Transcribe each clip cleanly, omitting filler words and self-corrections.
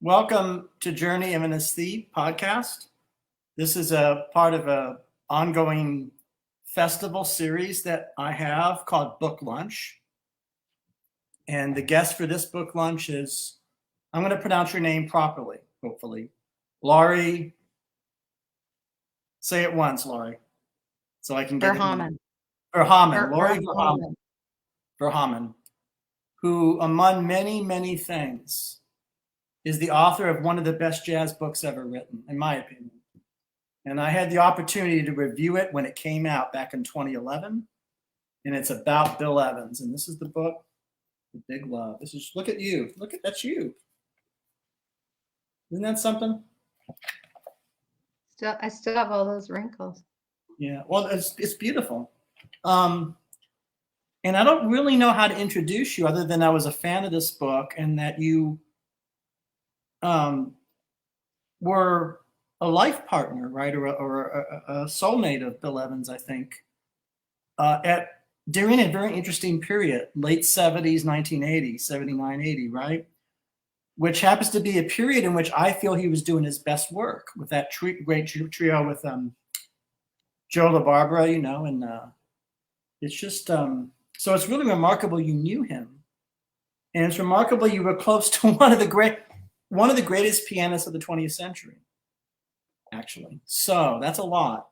Welcome to Journey of an Aesthete podcast. This is a part of an ongoing festival series that I have called Book Lunch. And the guest for this book lunch is, I'm going to pronounce your name properly, hopefully. Laurie, say it once, Laurie, so I can get Verchomin. Verchomin, Laurie Verchomin, who among many, many things is the author of one of the best jazz books ever written, in my opinion. And I had the opportunity to review it when it came out back in 2011. And it's about Bill Evans. And this is the book, The Big Love. This is, look at you. That's you. Isn't that something? I still have all those wrinkles. Yeah, well, it's beautiful. And I don't really know how to introduce you other than I was a fan of this book and that you were a life partner, right, or a soulmate of Bill Evans, I think, during a very interesting period, late 70s, 1980, 79, 80, right, which happens to be a period in which I feel he was doing his best work with that great trio with Joe LaBarbera, and it's just, so it's really remarkable you knew him. And it's remarkable you were close to one of the greatest pianists of the 20th century, actually. So that's a lot.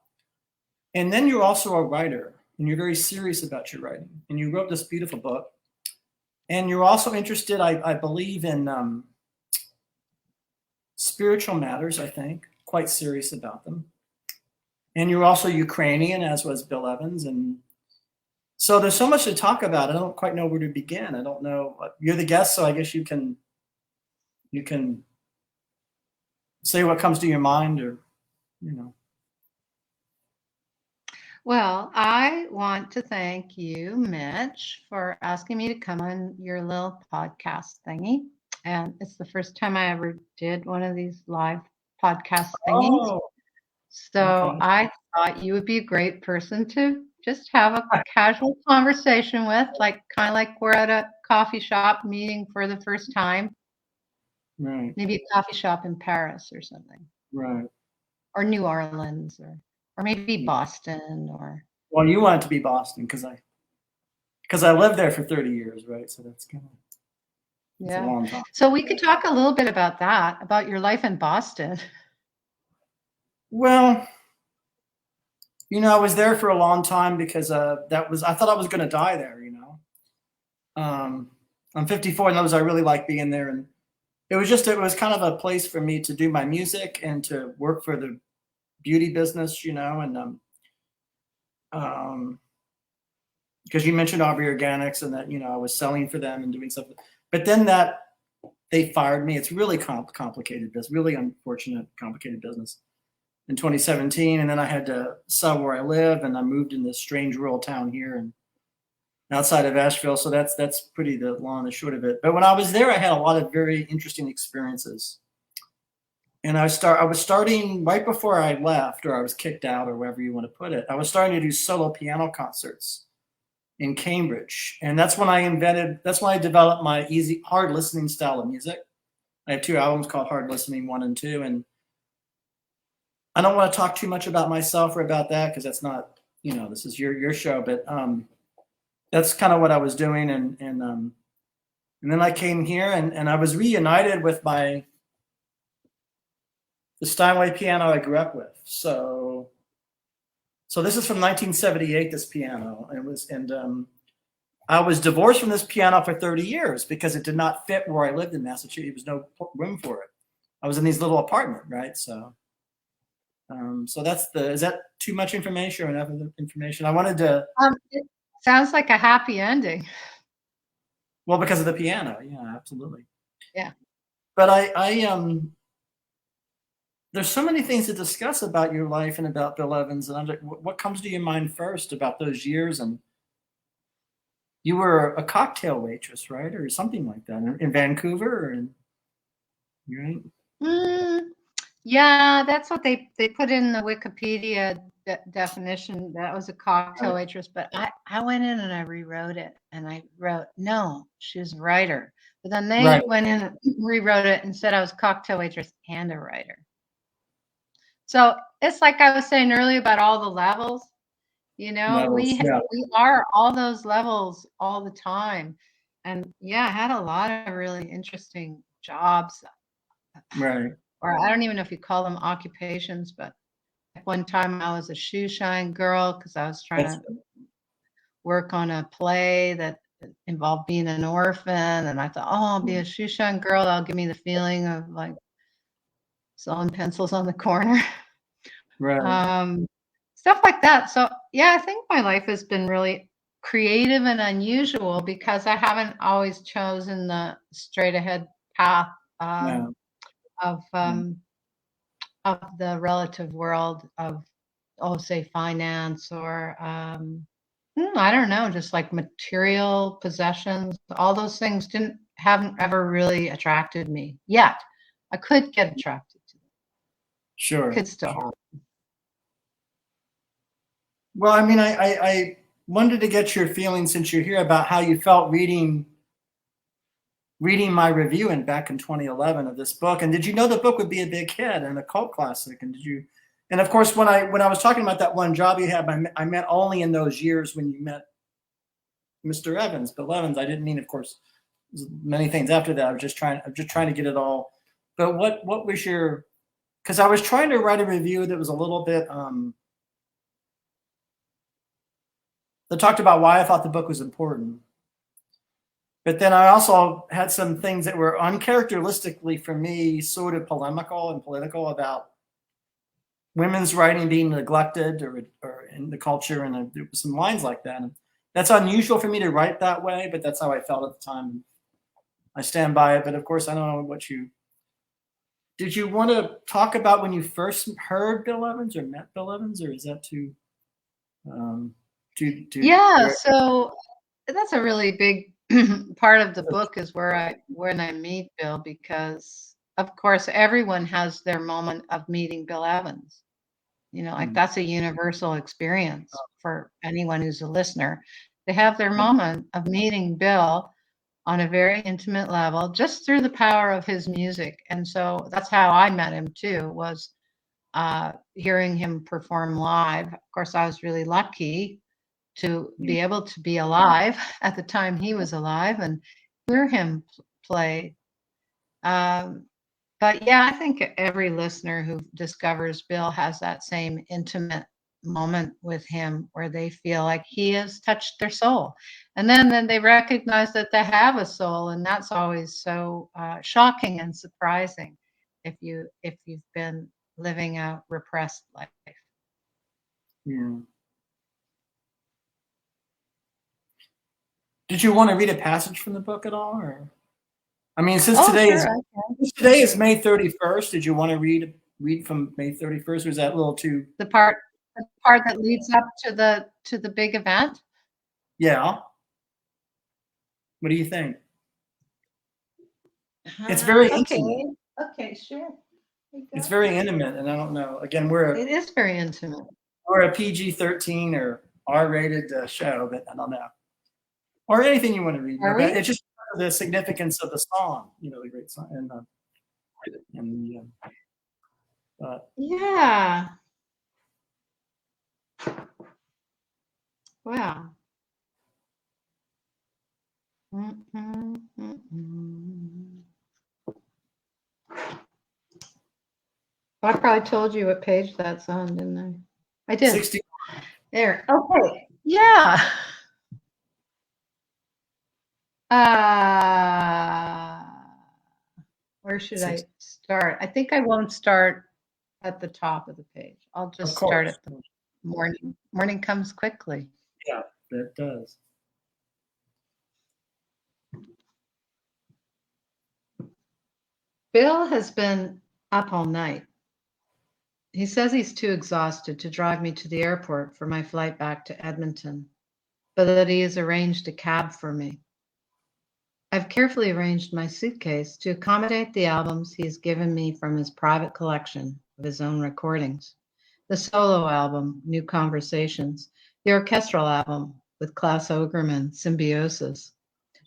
And then you're also a writer, and you're very serious about your writing. And you wrote this beautiful book. And you're also interested, I believe, in spiritual matters, I think, quite serious about them. And you're also Ukrainian, as was Bill Evans. And so there's so much to talk about. I don't quite know where to begin. I don't know. You're the guest, so I guess you can say what comes to your mind, or Well, I want to thank you, Mitch, for asking me to come on your little podcast thingy. And it's the first time I ever did one of these live podcast thingies. Oh, so okay. I thought you would be a great person to just have a casual conversation with, kind of like we're at a coffee shop meeting for the first time. Right. Maybe a coffee shop in Paris or something. Right. Or New Orleans or maybe Boston or. Well, you want it to be Boston because I lived there for 30 years, right? So that's kind of a long time. So we could talk a little bit about that, about your life in Boston. Well, I was there for a long time because I thought I was going to die there. I'm 54 and I really like being there, and it was kind of a place for me to do my music and to work for the beauty business, and because you mentioned Aubrey Organics and that, I was selling for them and doing stuff, but then they fired me. It's really complicated business, really unfortunate, complicated business in 2017. And then I had to sell where I live, and I moved in this strange rural town here and outside of Asheville. So that's pretty the long and the short of it. But when I was there, I had a lot of very interesting experiences. And I was starting right before I left, or I was kicked out, or wherever you want to put it. I was starting to do solo piano concerts in Cambridge. And that's when I developed my hard listening style of music. I have 2 albums called Hard Listening 1 and 2. And I don't want to talk too much about myself or about that, because that's not, this is your show, but that's kind of what I was doing. And then I came here and I was reunited with the Steinway piano I grew up with. So this is from 1978, this piano. I was divorced from this piano for 30 years because it did not fit where I lived in Massachusetts. There was no room for it. I was in these little apartment, right? So is that too much information or enough information? I wanted to. It sounds like a happy ending. Well, because of the piano. Yeah, absolutely. Yeah. But there's so many things to discuss about your life and about Bill Evans. And what comes to your mind first about those years? And you were a cocktail waitress, right? Or something like that in Vancouver, right? Yeah, that's what they put in the Wikipedia definition. That was a cocktail Right. waitress, but I went in and I rewrote it, and I wrote, no, she was a writer. But then they Right. went in and rewrote it and said I was a cocktail waitress and a writer. So it's like I was saying earlier about all the levels. Levels. Yeah. We are all those levels all the time. And yeah, I had a lot of really interesting jobs, Right. or I don't even know if you call them occupations, but at one time I was a shoe shine girl because I was trying That's to work on a play that involved being an orphan. And I thought, oh, I'll be a shoe shine girl. That'll give me the feeling of like selling pencils on the corner. right. Stuff like that. So yeah, I think my life has been really creative and unusual because I haven't always chosen the straight ahead path Yeah. of Yeah. of the relative world of, oh, say finance or I don't know, just like material possessions. All those things haven't ever really attracted me yet. I could get attracted to them. Sure. Could still happen. Well, I mean, I wanted to get your feelings since you're here about how you felt reading my review back in 2011 of this book. And did you know the book would be a big hit and a cult classic? And and of course, when I was talking about that one job you had, I meant only in those years when you met Mr. Evans, Bill Evans. I didn't mean, of course, many things after that. I'm just trying to get it all. But what was your? Because I was trying to write a review that was a little bit that talked about why I thought the book was important. But then I also had some things that were uncharacteristically for me sort of polemical and political about women's writing being neglected or in the culture. And there were some lines like that. And that's unusual for me to write that way, but that's how I felt at the time. I stand by it. But of course, I don't know did you want to talk about when you first heard Bill Evans or met Bill Evans, or is that too Yeah, so that's a really big part of the book is when I meet Bill, because of course everyone has their moment of meeting Bill Evans. Like that's a universal experience for anyone who's a listener. They have their moment of meeting Bill on a very intimate level just through the power of his music. And so that's how I met him too, was hearing him perform live. Of course, I was really lucky to be able to be alive at the time he was alive and hear him play. But yeah, I think every listener who discovers Bill has that same intimate moment with him where they feel like he has touched their soul. And then they recognize that they have a soul. And that's always so shocking and surprising if you've been living a repressed life. Yeah. Did you want to read a passage from the book at all, or? I mean, since today is May 31st, did you want to read from May 31st, or is that a little too? The part that leads up to the big event? Yeah. What do you think? It's very intimate. Okay, sure. It's very intimate, and I don't know. Again, It is very intimate. We're a PG-13 or R-rated show, but I don't know. Or anything you want to read. Are we? It's just the significance of the song, the great song, yeah. Wow. I probably told you what page that's on, didn't I? I did. 60. There. Okay. Yeah. Where should I start? I think I won't start at the top of the page. I'll just start at the morning. Morning comes quickly. Yeah, that does. Bill has been up all night. He says he's too exhausted to drive me to the airport for my flight back to Edmonton, but that he has arranged a cab for me. I've carefully arranged my suitcase to accommodate the albums he has given me from his private collection of his own recordings, the solo album, New Conversations, the orchestral album with Klaus Ogerman, Symbiosis,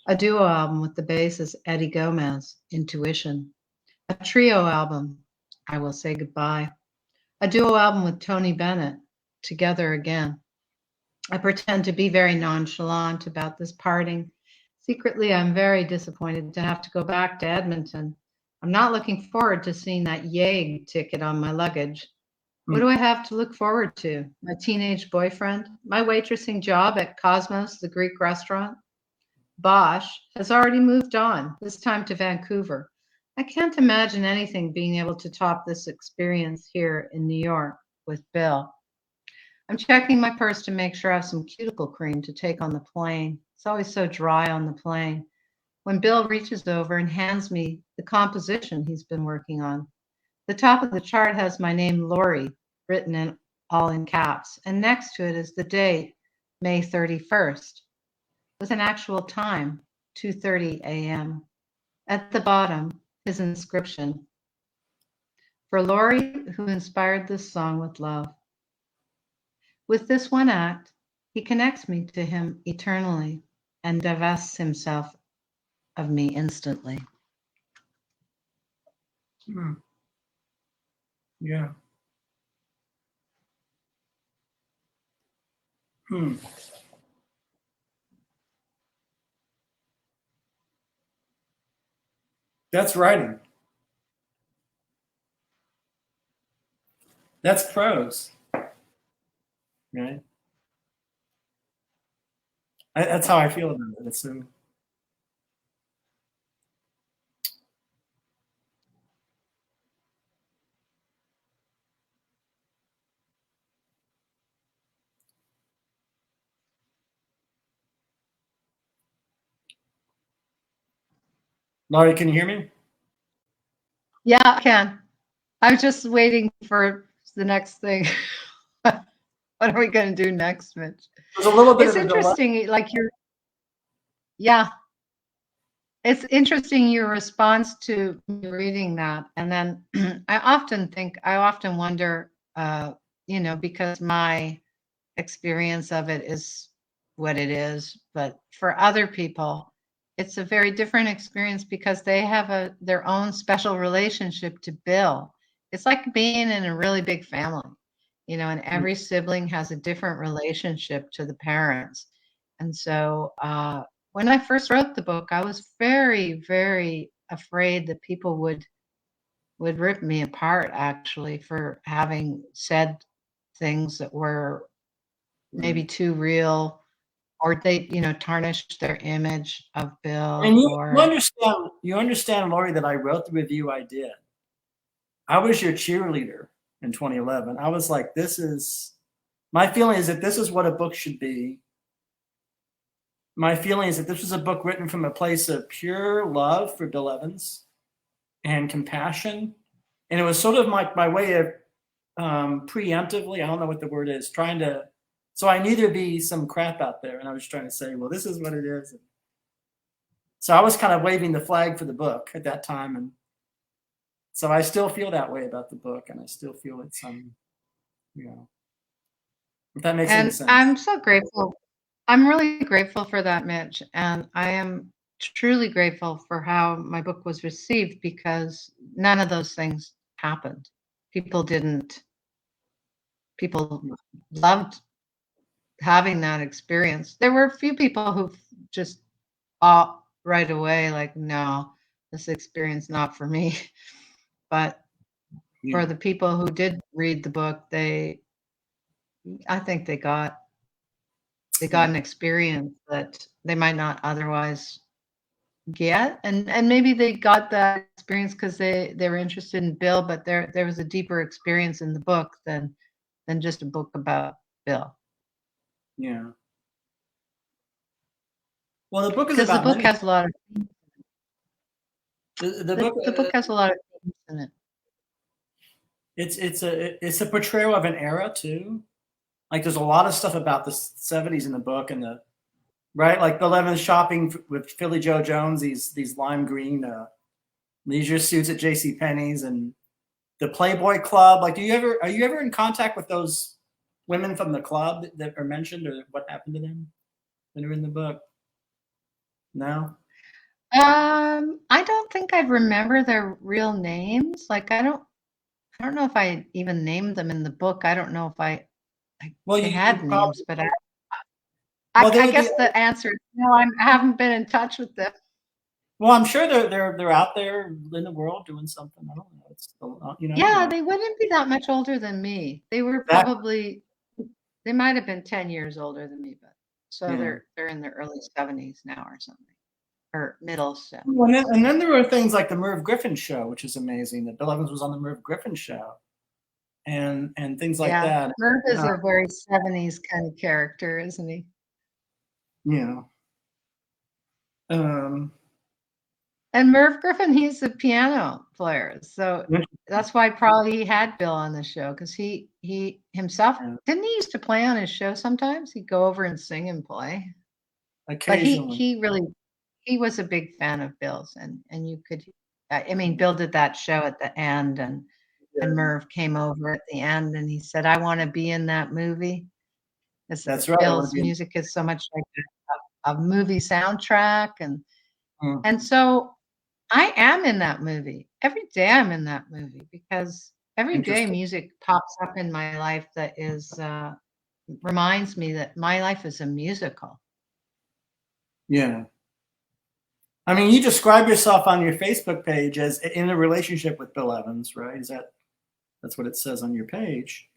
a duo album with the bassist Eddie Gomez, Intuition, a trio album, I Will Say Goodbye, a duo album with Tony Bennett, Together Again. I pretend to be very nonchalant about this parting. Secretly, I'm very disappointed to have to go back to Edmonton. I'm not looking forward to seeing that Yale ticket on my luggage. What do I have to look forward to? My teenage boyfriend? My waitressing job at Cosmos, the Greek restaurant? Bosch has already moved on, this time to Vancouver. I can't imagine anything being able to top this experience here in New York with Bill. I'm checking my purse to make sure I have some cuticle cream to take on the plane. It's always so dry on the plane. When Bill reaches over and hands me the composition he's been working on, the top of the chart has my name, Laurie, written in all in caps, and next to it is the date, May 31st, with an actual time, 2:30 a.m. At the bottom, his inscription, for Laurie, who inspired this song with love. With this one act, he connects me to him eternally and divests himself of me instantly. Yeah. That's writing. That's prose. Right? That's how I feel about it. It's so. Laurie, can you hear me? Yeah, I can. I was just waiting for the next thing. What are we going to do next, Mitch? There's a little bit It's of a delay. interesting, like yeah, it's interesting your response to me reading that. And then I often wonder, because my experience of it is what it is, but for other people, it's a very different experience because they have their own special relationship to Bill. It's like being in a really big family, and every sibling has a different relationship to the parents. And so when I first wrote the book, I was very, very afraid that people would rip me apart actually for having said things that were maybe too real, or they, tarnished their image of And Bill, you or understand, Laurie, that I wrote the review I did. I was your cheerleader in 2011. I was like, my feeling is that this is what a book should be. My feeling is that this was a book written from a place of pure love for Bill Evans and compassion. And it was sort of my way of preemptively, I don't know what the word is, so I knew there'd be some crap out there. And I was trying to say, well, this is what it is. So I was kind of waving the flag for the book at that time. And so I still feel that way about the book. And I still feel it's, if that makes any and sense. I'm so grateful. I'm really grateful for that, Mitch. And I am truly grateful for how my book was received because none of those things happened. People loved having that experience. There were a few people who just right away, like, no, this experience not for me. But for the people who did read the book, I think they got an experience that they might not otherwise get, and maybe they got that experience because they were interested in Bill, but there was a deeper experience in the book than just a book about Bill. Yeah. Well, the book is Because the about book many. has a lot of The book has a lot of themes in it. It's a portrayal of an era too. Like there's a lot of stuff about the 70s in the book and right, like Bill Evans shopping with Philly Joe Jones, these lime green leisure suits at J.C. Penney's, and the Playboy Club. Like, are you ever in contact with those women from the club that are mentioned, or what happened to them that are in the book? No. I don't think I'd remember their real names. Like, I don't know if I even named them in the book. I don't know if Well, they you had probably names, but well they I would be. guess the answer is no. I haven't been in touch with them. Well, I'm sure they're out there in the world doing something. I don't know. It's still, you Yeah, know. they wouldn't be that much older than me. They were Exactly. probably they might have been 10 years older than me, but so Yeah. they're in their early 70s now or something, or middle Well, 70s. and then there were things like the Merv Griffin show, which is amazing. That Bill Evans was on the Merv Griffin show, and things like Yeah, that. Merv is Uh, a very 70s kind of character, isn't he? you know. Um, And Merv Griffin, he's a piano player, so that's why probably he had Bill on the show because he himself didn't he used to play on his show sometimes? He'd go over and sing and play. But occasionally. he really he was a big fan of Bill's, and you could I mean, Bill did that show at the end, and Yeah, Merv came over at the end, and he said, "I want to be in that movie." Because that's right. I want Bill's to be in. music is so much like a movie soundtrack, Mm, and so I am in that movie. Every day I'm in that movie because every day interesting. music pops up in my life that is reminds me that my life is a musical. Yeah. I mean, you describe yourself on your Facebook page as in a relationship with Bill Evans, right? That's what it says on your page?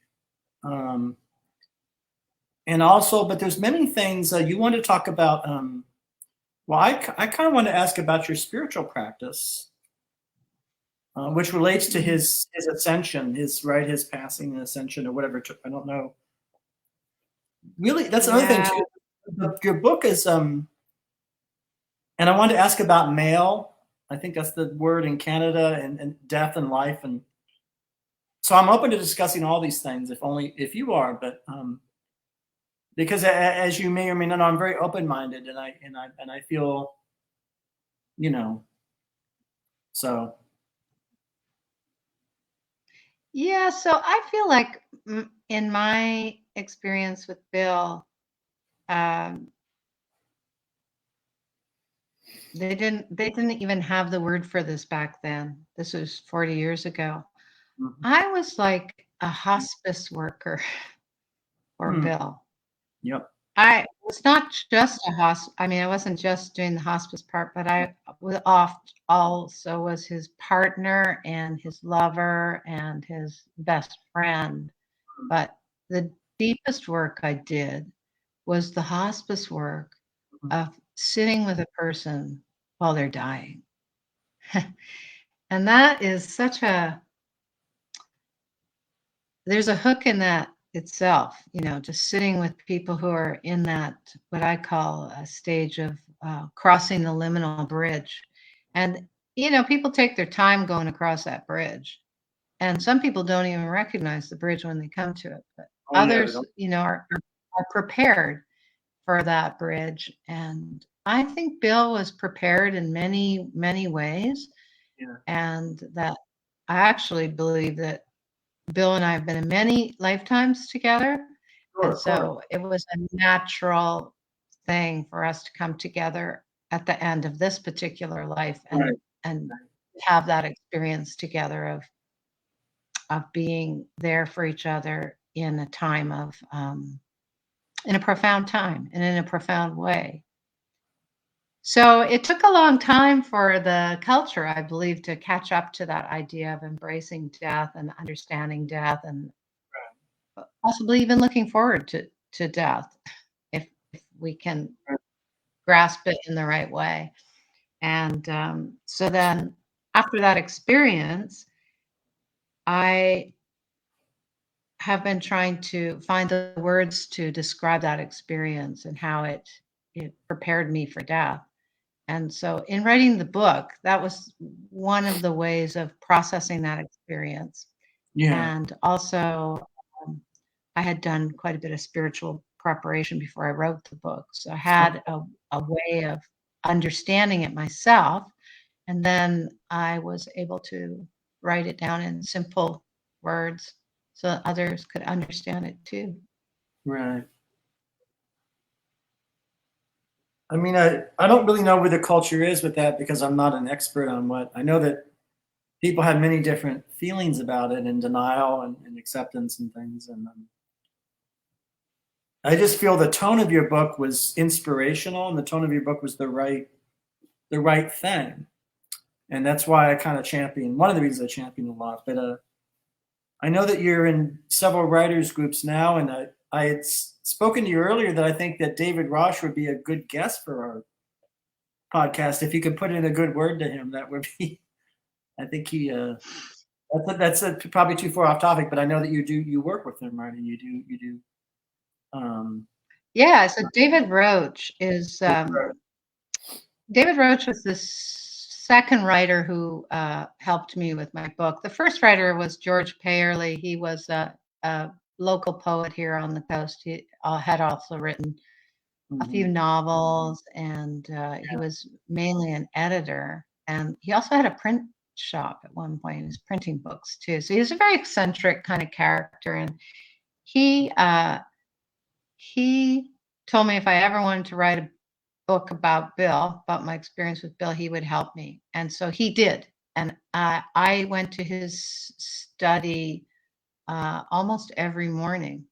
Um, and also, but there's many things you want to talk about. Well, I kind of want to ask about your spiritual practice, which relates to Mhm. his ascension, his passing and ascension, or whatever. I don't know. Really, that's another thing Yeah. too. Your book is and I wanted to ask about male. I think that's the word in Canada, and death and life, and so I'm open to discussing all these things, if you are, but because as you may or may not know, I'm very open minded, and I feel, you know, so Yeah, so I feel like in my experience with Bill, um, they didn't even have the word for this back then. This was 40 years ago. mhm. I was like a hospice worker for Hmm. Bill. Yep. I was not just a I mean, I wasn't just doing the hospice part, but I was also was his partner and his lover and his best friend. But the deepest work I did was the hospice work Mhm. of sitting with a person while they're dying. And that is such a there's a hook in that itself, just sitting with people who are in that, what I call a stage of crossing the liminal bridge. And, people take their time going across that bridge. And some people don't even recognize the bridge when they come to it. But Oh yeah, they others, don't. are prepared for that bridge. And I think Bill was prepared in many, many ways. Yeah. And that I actually believe that Bill and I have been in many lifetimes together, Sure, and of course. so it was a natural thing for us to come together at the end of this particular life Right. and have that experience together of being there for each other in a time of in a profound time and in a profound way. So it took a long time for the culture, I believe, to catch up to that idea of embracing death and understanding death and possibly even looking forward to death if we can Right. grasp it in the right way. And so then after that experience, I have been trying to find the words to describe that experience and how it prepared me for death. And so in writing the book, that was one of the ways of processing that experience. Yeah. And also, um, I had done quite a bit of spiritual preparation before I wrote the book. So I had a way of understanding it myself. And then I was able to write it down in simple words so that others could understand it too. Right. I mean, I don't really know where the culture is with that because I'm not an expert on what I know that people have many different feelings about it and denial and acceptance and things. And I just feel the tone of your book was inspirational and the tone of your book was the right thing. And that's why I kind of champion, one of the reasons I champion a lot. But I know that you're in several writers groups now, and I had spoken to you earlier that I think that David Rosh would be a good guest for our podcast. If you could put in a good word to him, that would be, I think that's probably too far off topic, but I know that you work with him, right? And you do. Yeah, so David Roach was the second writer who helped me with my book. The first writer was George Payerly. He was a local poet here on the coast. He had also written a few novels, and he was mainly an editor. And he also had a print shop at one point. He was printing books too. So he was a very eccentric kind of character. And he told me if I ever wanted to write a book about Bill, about my experience with Bill, he would help me. And so he did. And I went to his study almost every morning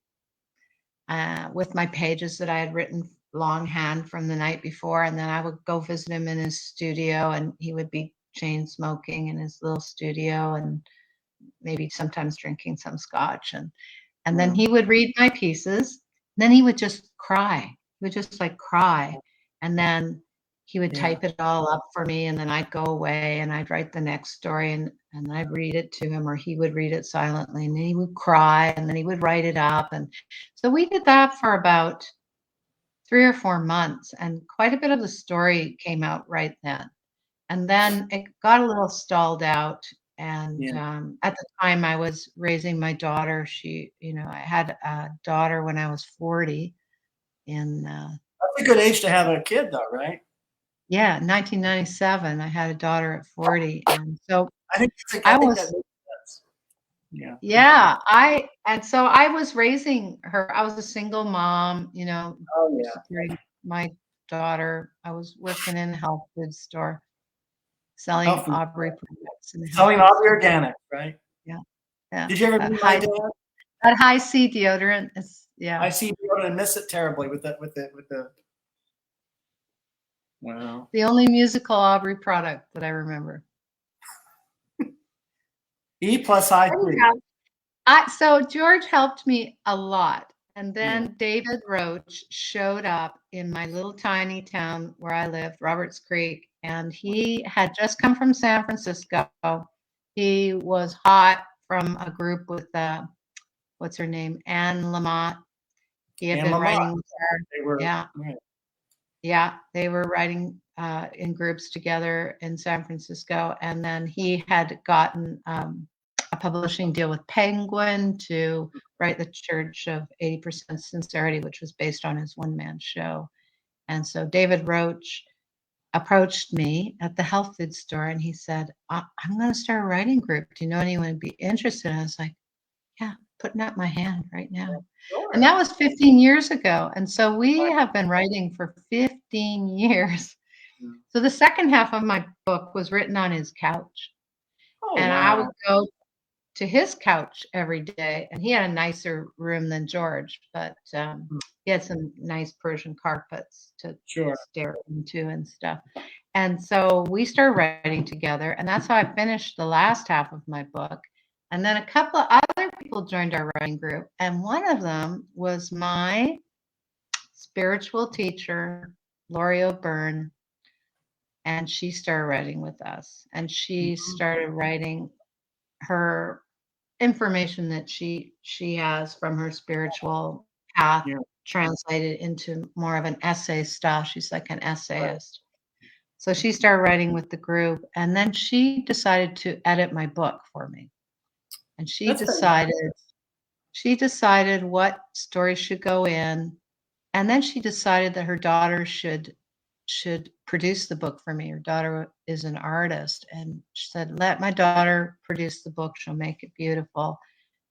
with my pages that I had written longhand from the night before. And then I would go visit him in his studio, and he would be chain smoking in his little studio and maybe sometimes drinking some scotch. And then he would read my pieces. Then he would just cry. He would just like cry. And then he would type it all up for me. And then I'd go away and I'd write the next story, and I'd read it to him, or he would read it silently. And then he would cry, and then he would write it up. And so we did that for about 3 or 4 months. And quite a bit of the story came out right then. And then it got a little stalled out. And at the time I was raising my daughter. I had a daughter when I was 40. That's a good age to have a kid, though, right? Yeah, 1997. I had a daughter at 40, and so I think I that was. makes sense. Yeah. Yeah, so I was raising her. I was a single mom, Oh yeah. supporting my daughter. I was working in a health food store, selling Health food. Aubrey products in the health Selling food Aubrey store. organic, right? Yeah, yeah. Did you ever That meet my high, dad? that high C deodorant is, yeah. I see you and miss it terribly with the. Wow. The only musical Aubrey product that I remember. E plus high three. So George helped me a lot. And then David Roach showed up in my little tiny town where I lived, Roberts Creek, and he had just come from San Francisco. He was hot from a group with, what's her name, Anne Lamott. He had been writing with her. They were, yeah. Right. Yeah, they were writing in groups together in San Francisco. And then he had gotten a publishing deal with Penguin to write The Church of 80% Sincerity, which was based on his one-man show. And so David Roach approached me at the health food store, and he said, I'm going to start a writing group. Do you know anyone who'd be interested? I was like, yeah, putting up my hand right now. Sure. And that was 15 years ago. And so we have been writing for 15 years. So the second half of my book was written on his couch. And I would go to his couch every day. And he had a nicer room than George, but he had some nice Persian carpets to stare into and stuff. And so we started writing together. And that's how I finished the last half of my book. And then a couple of other people joined our writing group. And one of them was my spiritual teacher, Laurie Verchomin. And she started writing with us. And she started writing her information that she has from her spiritual path translated into more of an essay style. She's like an essayist. So she started writing with the group. And then she decided to edit my book for me. And she decided what story should go in. And then she decided that her daughter should should produce the book for me. Her daughter is an artist, and she said, let my daughter produce the book. She'll make it beautiful.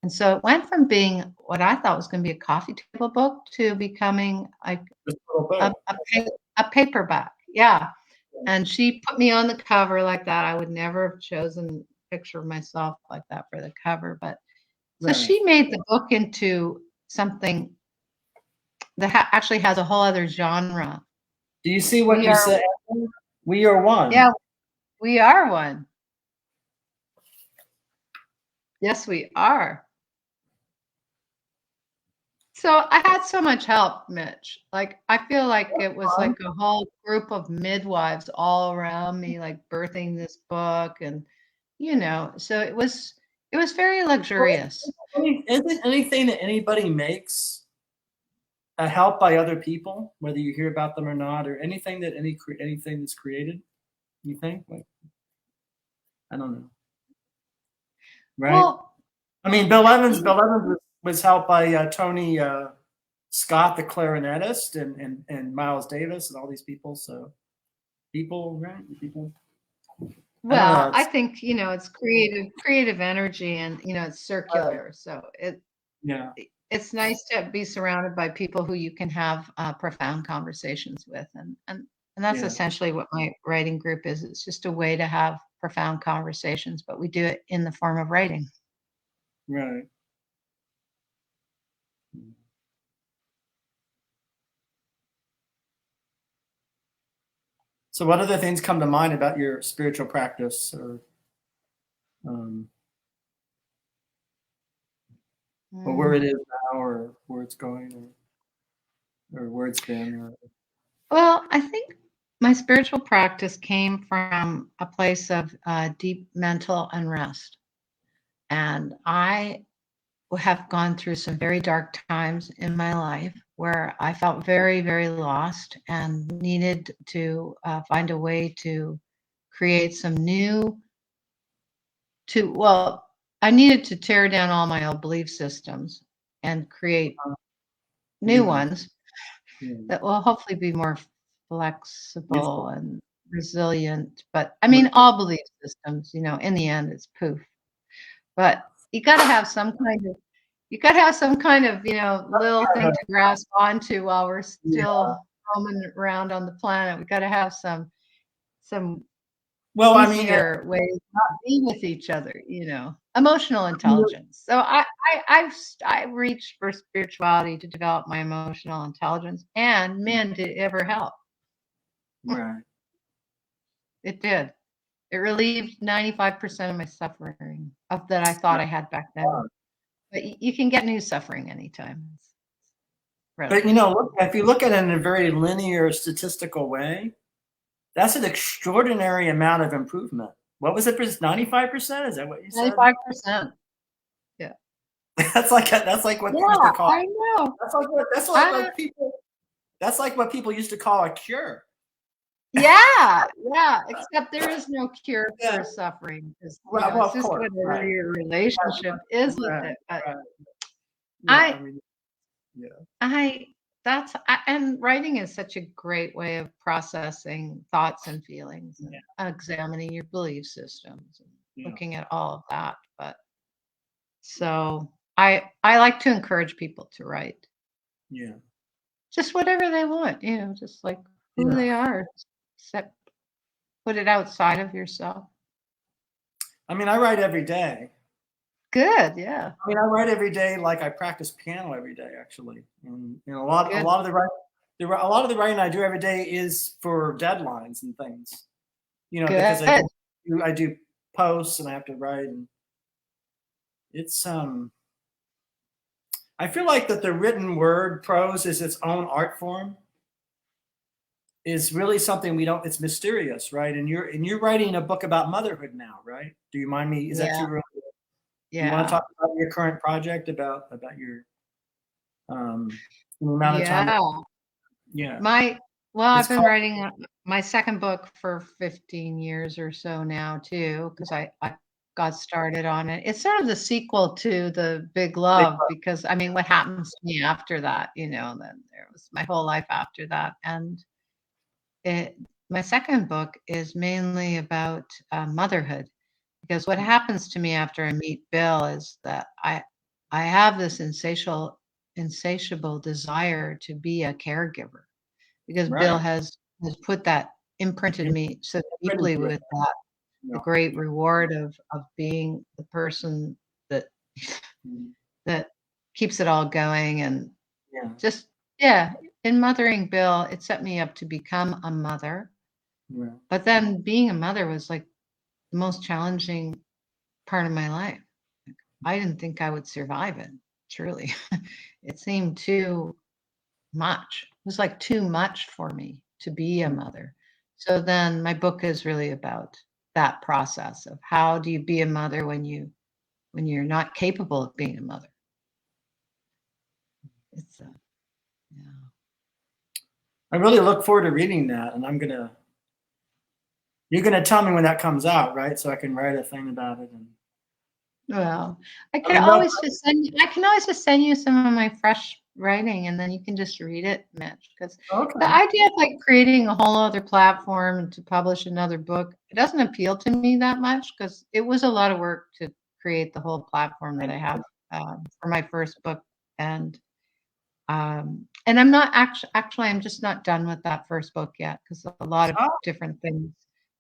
And so it went from being what I thought was going to be a coffee table book to becoming like Just a little a, book. a paperback. Yeah. And she put me on the cover like that. I would never have chosen a picture of myself like that for the cover. But so Right. she made the book into something that actually has a whole other genre. Do you see what We you are, said? We are one. yeah, we are one. Yes, we are. So I had so much help, Mitch. Like I feel like it was like a whole group of midwives all around me, like birthing this book, and so it was very luxurious. Isn't anything that anybody makes a help by other people, whether you hear about them or not, or anything that anything that's created? You think? Like, I don't know. Right? Well, I mean, Bill Evans was helped by Tony Scott, the clarinetist, and Miles Davis, and all these people. So right? People. well, I think it's creative energy, and it's circular. So Yeah. it's nice to be surrounded by people who you can have profound conversations with, and that's Yeah. essentially what my writing group is. It's just a way to have profound conversations, but we do it in the form of writing. Right. So, what other things come to mind about your spiritual practice, or where it is now, or where it's going, or where it's been? Or... Well, I think my spiritual practice came from a place of deep mental unrest. And I have gone through some very dark times in my life where I felt very, very lost and needed to find a way to create some I needed to tear down all my old belief systems and create new ones that will hopefully be more flexible and resilient. But I mean, all belief systems, in the end, it's poof. But you got to have some kind of little thing to grasp onto while we're still roaming around on the planet. We got to have some easier ways to be with each other, emotional intelligence. So I've reached for spirituality to develop my emotional intelligence, and man, did it ever help. Right. It did. It relieved 95% of my suffering that I thought I had back then. But you can get new suffering anytime. But look, if you look at it in a very linear statistical way, that's an extraordinary amount of improvement. What was it? 95%? Is that what you said? 95%. Yeah. That's like what they used to call. I know. That's like what people used to call a cure. Yeah. Except there is no cure for suffering. It's just whatever your relationship is with it. But and writing is such a great way of processing thoughts and feelings, and examining your belief systems and looking at all of that. But so I like to encourage people to write. Yeah. Just whatever they want, just like who they are. Except put it outside of yourself. I mean, I write every day. Good, yeah. I mean, I write every day, like I practice piano every day, actually. And a lot of the writing I do every day is for deadlines and things. Because I do posts and I have to write, and it's I feel like that the written word, prose, is its own art form. Is really something we don't. It's mysterious, right? And you're writing a book about motherhood now, right? Do you mind me? Is that too early? Yeah. You want to talk about your current project about your amount of time? Yeah. I've been writing my second book for 15 years or so now too, because I got started on it. It's sort of the sequel to The Big Love, because I mean, what happens to me after that? Then there was my whole life after that, and my second book is mainly about motherhood, because what happens to me after I meet Bill is that I have this insatiable desire to be a caregiver, because Bill Right. has put that, imprinted me so deeply Pretty with that, the good. great reward of being the person that Mhm. that keeps it all going. And Yeah. just, yeah, in mothering Bill, it set me up to become a mother. Yeah. But then being a mother was like the most challenging part of my life. I didn't think I would survive it, truly. It seemed too much. It was like too much for me to be a mother. So then my book is really about that process of how do you be a mother when you're not capable of being a mother. It's yeah. I really look forward to reading that, and you're gonna tell me when that comes out, right? So I can write a thing about it. And Well, I I could mean, no, always just send you, I can always just send you some of my fresh writing, and then you can just read it, Mitch. Because the okay. idea of like creating a whole other platform to publish another book, it doesn't appeal to me that much, because it was a lot of work to create the whole platform that I have for my first book. And I'm not actually, I'm just not done with that first book yet, because a lot of Oh, different things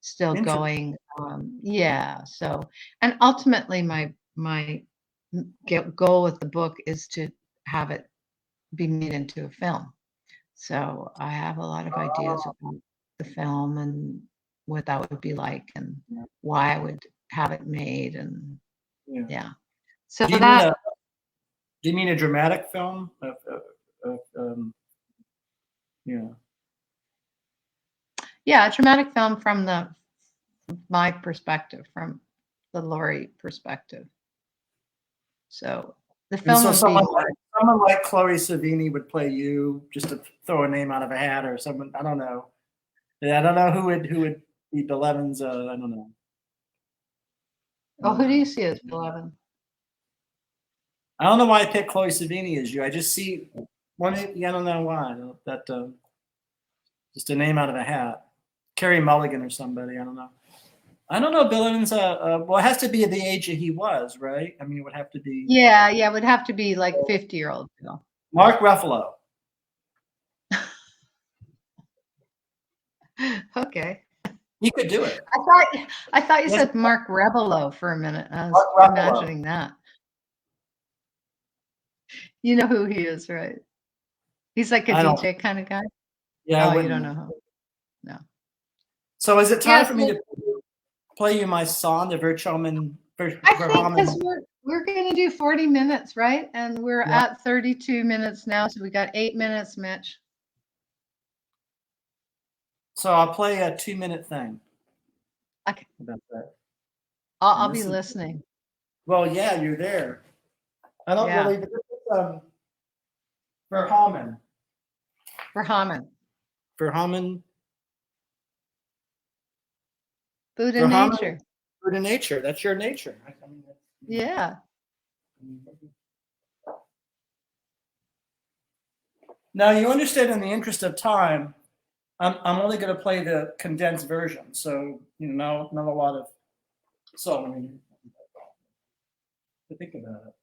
still interesting. going. Yeah. So, and ultimately, my goal with the book is to have it be made into a film. So I have a lot of ideas Oh, about the film and what that would be like, and yeah. why I would have it made, and Yeah. yeah. So Do you mean that, a Do you mean a dramatic film? Yeah. yeah, a dramatic film from my perspective, from the Laurie perspective. So the And film so would be more. someone like Chloe Savini would play you, just to throw a name out of a hat, or someone, I don't know. Yeah, I don't know who would be Bill Evans. I don't know. I Oh, don't who do you know. see as 11? I don't know why I picked Chloe Savini as you. I just see one. Yeah, I don't know why. That just a name out of a hat. Carrie Mulligan or somebody. I don't know. I don't know. Bill Evans. Well, it has to be the age that he was, right? I mean, it would have to be Yeah, yeah, it would have to be like 50-year-old Bill. Mark Ruffalo. Okay. He could do it. I thought you Yes, said Mark Rebelo for a minute. I was Mark Ruffalo. imagining that. You know who he is, right? He's like a I don't. DJ kind of guy. Yeah, I Oh, you wouldn't don't know. know who? No. So is it time Yes, for me to play you my song, the Verchomin? I think because Verchomin. we're going to do 40 minutes, right? And we're Yeah. at 32 minutes now, so we got 8 minutes, Mitch. So I'll play a 2-minute thing Okay, about that. And I'll be this is, listening. well, yeah, you're there. I don't Yeah, really, but this is Verchomin. for Hammond. Verchomin. Food and Verchomin. nature. Food and nature. That's your nature. I mean, Yeah. now you understand. In the interest of time, I'm only going to play the condensed version. So not a lot of. So I mean, to think about it.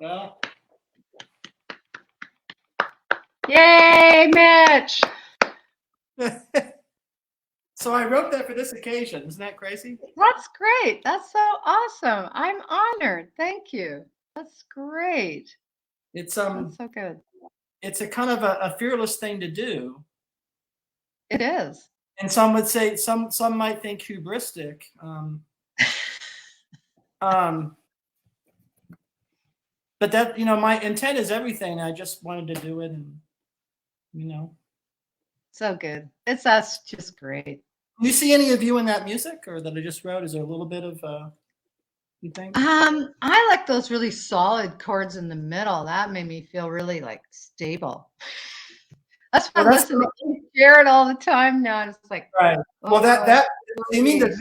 Well, Yay, Mitch! so I wrote that for this occasion. Isn't that crazy? That's great. That's so awesome. I'm honored. Thank you. That's great. It's That's so good. it's a kind of a fearless thing to do, It is. and some would say some might think hubristic. Um, but that my intent is everything. I just wanted to do it, and you know. So good. That's just great. Do you see any of you in that music, or that I just wrote? Is there a little bit of you think? I like those really solid chords in the middle. That made me feel really like stable. That's why Well, I'm that's listening to Jared all the time now. It's like, right. Well, oh, that you mean it's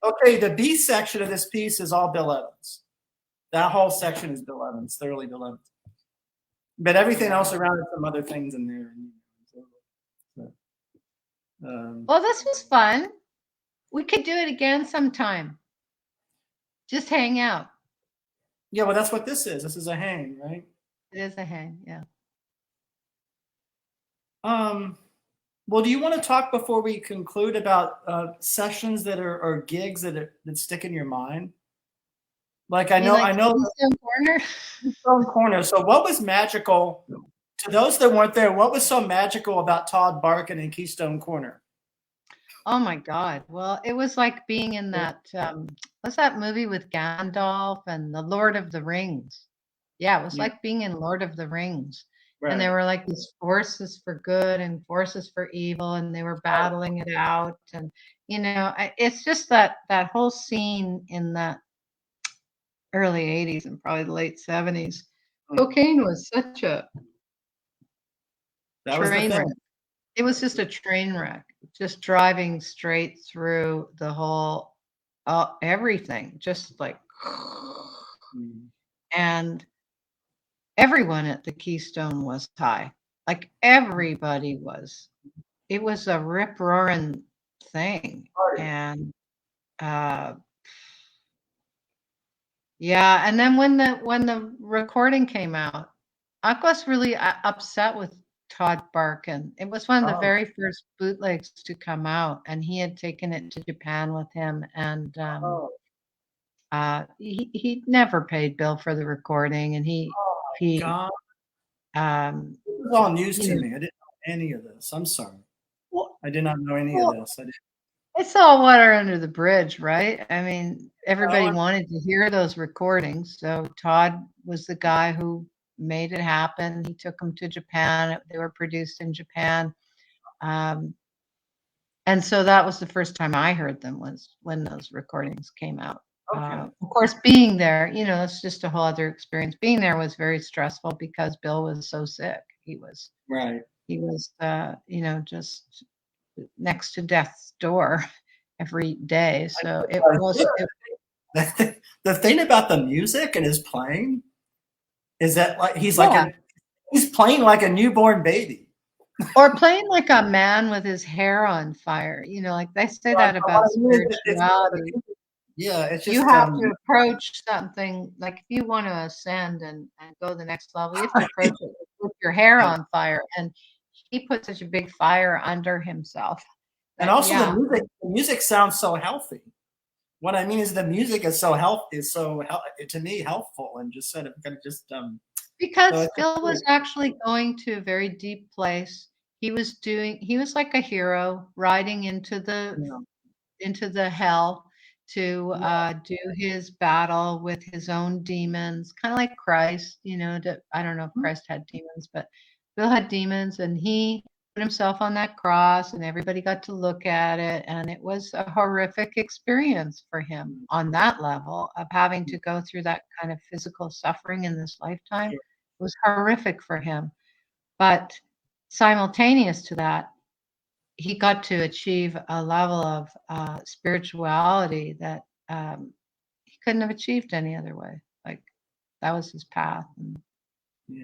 okay? The B section of this piece is all Bill Evans. That whole section is Bill Evans, thoroughly Bill Evans. But everything else around it, some other things in there. well, this was fun. We could do it again sometime. Just hang out. Yeah, well, that's what this is. This is a hang, right? It is a hang, yeah. Well, do you want to talk before we conclude about sessions that are or gigs that stick in your mind? Like I know Keystone Corner. Keystone Corner. So what was magical to those that weren't there? What was so magical about Todd Barkin and Keystone Corner? Oh my God. Well, it was like being in that what's that movie with Gandalf and the Lord of the Rings? Yeah, it was like being in Lord of the Rings. And there Right. were like these forces for good and forces for evil, and they were battling it out. And it's just that whole scene in that early 80s and probably the late 70s. Cocaine was such a That was the train thing. wreck. It was just a train wreck, just driving straight through the whole, everything, just like, and everyone at the Keystone was high. Like everybody was. It was a rip roaring thing. And yeah, and then when the recording came out, I was really upset with Todd Barkin. It was one of the Oh, very first bootlegs to come out, and he had taken it to Japan with him, and oh, he never paid Bill for the recording, and he God. um, This is all news you to know, me. I didn't know any of this. I'm sorry. well, I did not know any of well, this. I didn't. it's all water under the bridge, right? I mean, everybody Oh, wanted to hear those recordings. So Todd was the guy who made it happen. He took them to Japan. They were produced in Japan. Um, and so that was the first time I heard them was when those recordings came out. okay. Of course, being there, it's just a whole other experience. Being there was very stressful because Bill was so sick. Right. He was, just next to death's door every day. So it was, The thing about the music and his playing is that like yeah. he's playing like a newborn baby. Or playing like a man with his hair on fire. Like they say Right. that But what about I mean is spirituality. yeah, it's You just have to approach something like if you want to ascend and go to the next level, you have to approach it with your hair on fire. And he put such a big fire under himself and that, also yeah. the music sounds so healthy. What I mean is the music is to me healthful and just sort of kind of just so Because it's just Bill was actually going to a very deep place. He was like a hero riding into the hell to do his battle with his own demons, kind of like Christ, I don't know if Christ had demons, but Bill had demons and he put himself on that cross and everybody got to look at it. And it was a horrific experience for him on that level of having to go through that kind of physical suffering in this lifetime. It was horrific for him. But simultaneous to that, he got to achieve a level of spirituality that he couldn't have achieved any other way. Like that was his path. And yeah.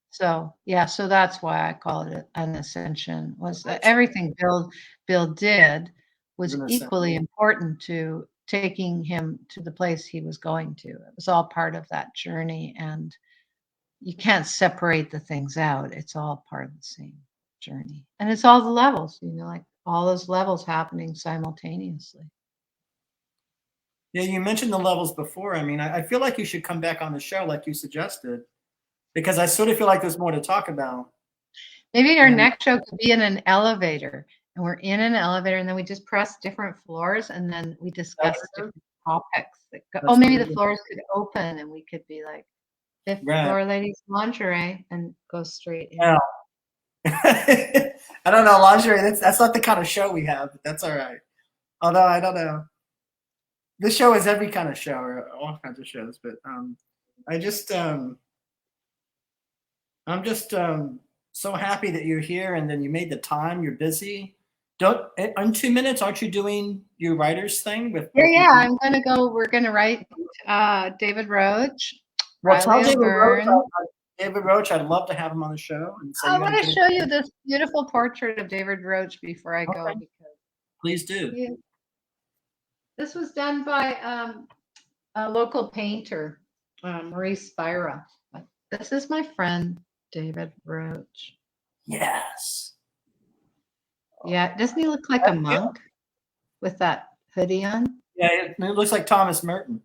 so yeah, so that's why I call it an ascension. Was that everything Bill did was Isn't it equally important to taking him to the place he was going to. It was all part of that journey, and you can't separate the things out. It's all part of the same journey, and it's all the levels, like all those levels happening simultaneously. Yeah, you mentioned the levels before. I mean, I feel like you should come back on the show like you suggested, because I sort of feel like there's more to talk about. Maybe our next show could be in an elevator, and we're in an elevator, and then we just press different floors, and then we discuss different topics. Maybe the floors could open, and we could be like, fifth floor ladies lingerie, and go straight in. Yeah. I don't know, lingerie. That's not the kind of show we have, but that's all right. Although I don't know. This show is every kind of show, or all kinds of shows. But I'm just so happy that you're here, and then you made the time. You're busy. In 2 minutes, aren't you doing your writer's thing with? Yeah. I'm gonna go. We're gonna write David Roach. Well, tell David Roach, I'd love to have him on the show. And I want to show you this beautiful portrait of David Roach before I go. Because please do. This was done by a local painter, Maurice Spira. This is my friend, David Roach. Yes. Yeah, doesn't he look like a monk with that hoodie on? Yeah, it looks like Thomas Merton.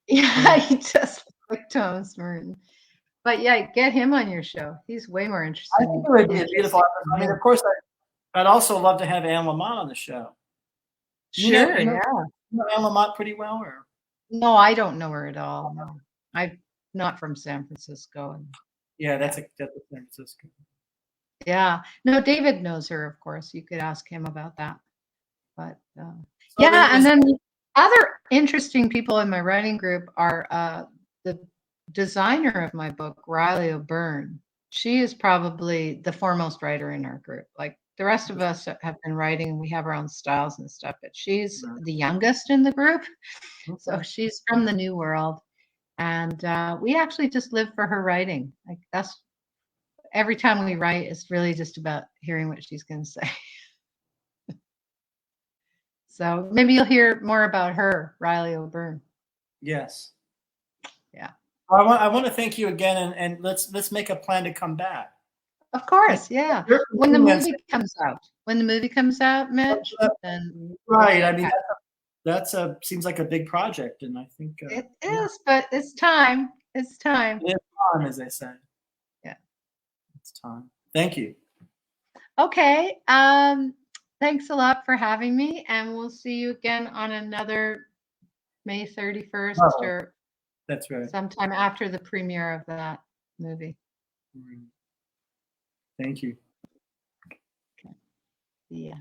Yeah, he does look like Thomas Merton. But yeah, get him on your show. He's way more interesting. I think it would be a beautiful. I mean, of course, I'd also love to have Anne Lamott on the show. Sure, you know Anne Lamott pretty well, or? No, I don't know her at all. No, I'm not from San Francisco. Yeah, that's a San Francisco. Yeah, no, David knows her, of course. You could ask him about that. But and then other interesting people in my writing group are the designer of my book, Riley O'Byrne. She is probably the foremost writer in our group. Like the rest of us have been writing, we have our own styles and stuff, but she's the youngest in the group. So she's from the New World. And we actually just live for her writing. Like that's every time we write, it's really just about hearing what she's going to say. So maybe you'll hear more about her, Riley O'Byrne. Yes. Yeah. I want to thank you again, and let's make a plan to come back. Of course, yeah. When the movie comes out. When the movie comes out, Mitch. Then right. I mean, that's seems like a big project, and I think it is, but it's time. It's time. It's time, as they say. Yeah. It's time. Thank you. Okay. Thanks a lot for having me, and we'll see you again on another May 31st or that's right. Sometime after the premiere of that movie. Thank you. Okay. Yeah.